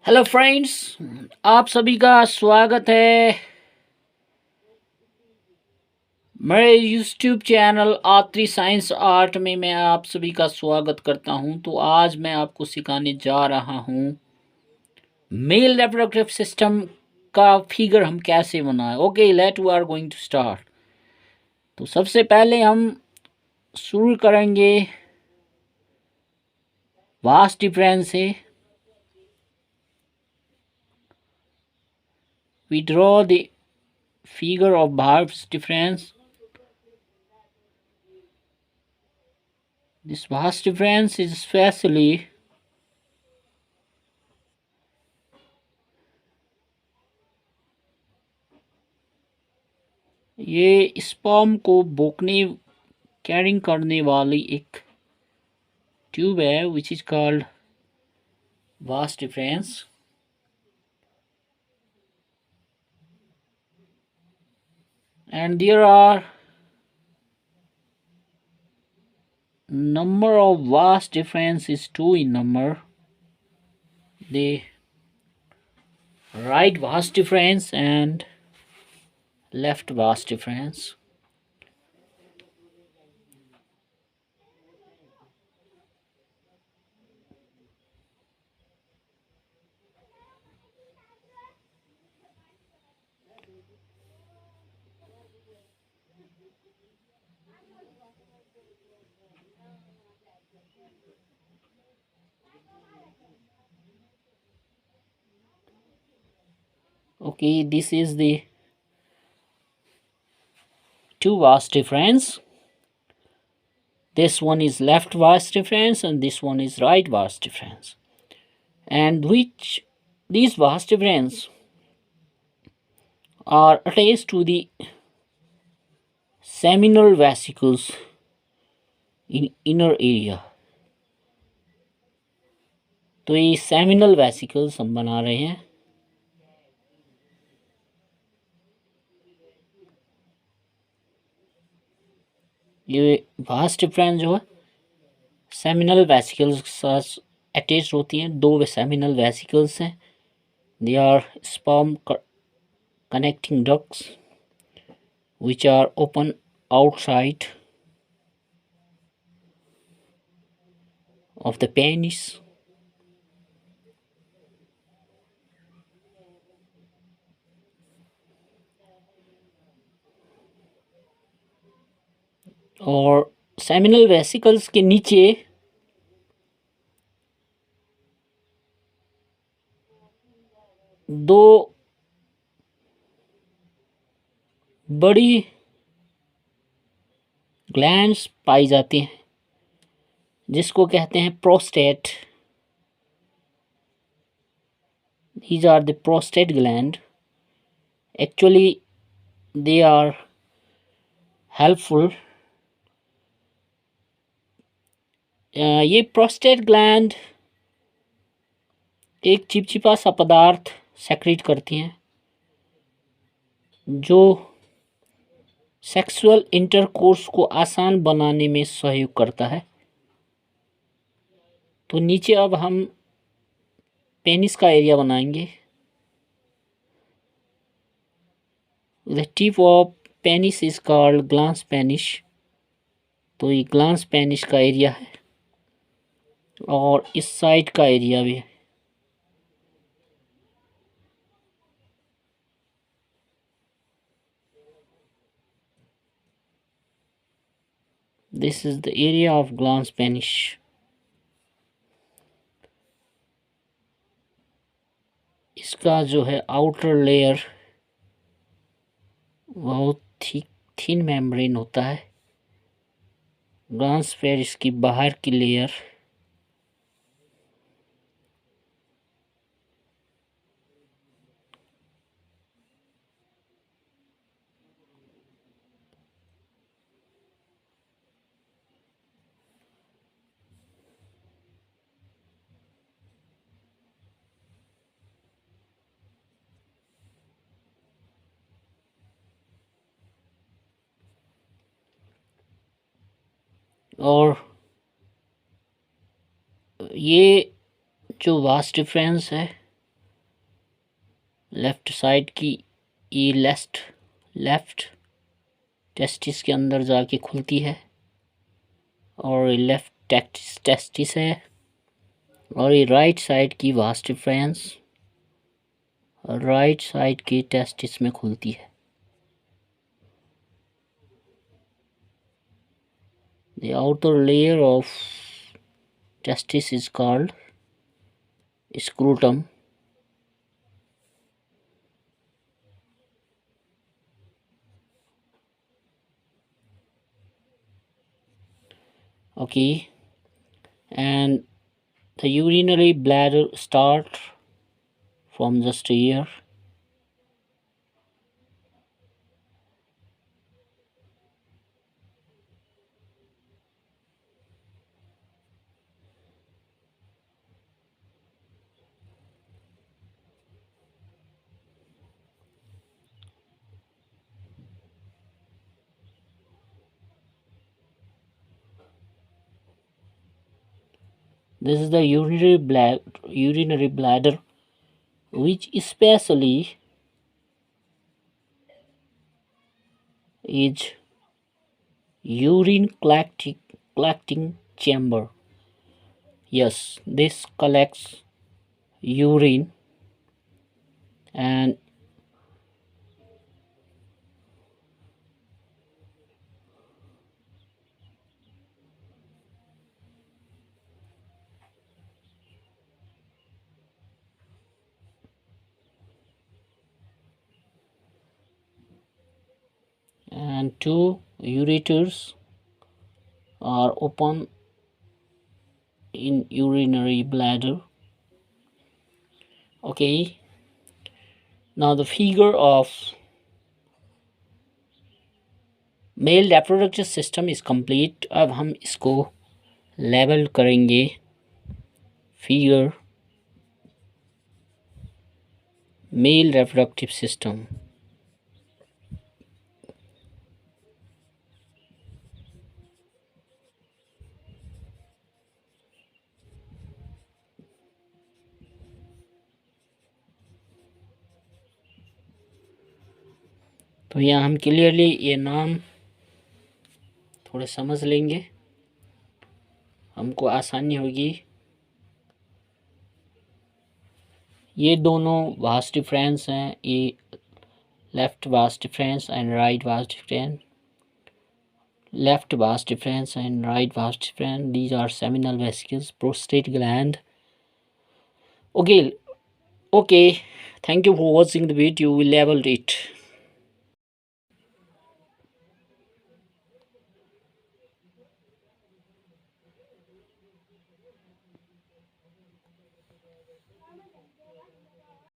Hello friends, आप सभी का स्वागत है मेरे यूट्यूब चैनल आत्री साइंस आर्ट में। मैं आप सभी का स्वागत करता हूं। तो आज मैं आपको सिखाने जा रहा हूं मेल रिप्रोडक्टिव सिस्टम का फिगर हम कैसे बनाएं। Okay, let we are going to start. तो सबसे पहले हम शुरू करेंगे वास्ट डिफरेंस से। We draw the figure of vast difference. This vast difference is especially ये स्पर्म को बोकने कैरिंग करने वाली एक ट्यूब है which is called vast difference. And there are number of vast difference is 2 in number. The right vast difference and left vast difference. Okay, this is the two vast difference. This one is left vast difference and this one is right vast difference. And which these vast difference are attached to the seminal vesicles in inner area. तो ये seminal vesicles हम बना रहे हैं। ये vast difference जो है seminal vesicles के साथ अटैच होती हैं। दो सेमिनल वेसिकल्स हैं। They are sperm connecting ducts which are open outside of the penis. और सेमिनल वेसिकल्स के नीचे दो बड़ी ग्लैंड्स पाई जाती हैं जिसको कहते हैं prostate. These are the prostate gland. Actually, they are helpful. ये प्रोस्टेट ग्लैंड एक चिपचिपा सा पदार्थ सेक्रेट करती हैं जो सेक्सुअल इंटरकोर्स को आसान बनाने में सहयोग करता है। तो नीचे अब हम पेनिस का एरिया बनाएंगे। The tip of penis is called glans penis. तो ये ग्लांस पेनिस का एरिया है और इस साइड का एरिया भी है। This is the area of glans penis. इसका जो है आउटर लेयर बहुत थिन मेम्ब्रेन होता है। ग्लांस पेनिस की बाहर की लेयर और ये जो वास्ट डिफरेंस है लेफ्ट साइड की ये लेफ्ट टेस्टिस के अंदर जाके खुलती है, और ये लेफ्ट टेस्टिस है, और ये राइट साइड की वास्ट डिफरेंस राइट साइड की टेस्टिस में खुलती है। The outer layer of testis is called scrotum. Okay, and the urinary bladder start from just here. This is the urinary bladder, which especially is urine collecting chamber. Yes, this collects urine, and two ureters are open in urinary bladder. Okay, now the figure of male reproductive system is complete. अब हम इसको लेवल करेंगे। Figure male reproductive system. तो यहाँ हम clearly ये नाम थोड़े समझ लेंगे, हमको आसानी होगी। ये दोनों वास्ट डिफरेंस हैं, ये left vast difference and right vast difference, left vas difference and right vas difference. These are seminal vesicles, prostate gland. Okay, okay. Thank you for watching the video. We leveled it.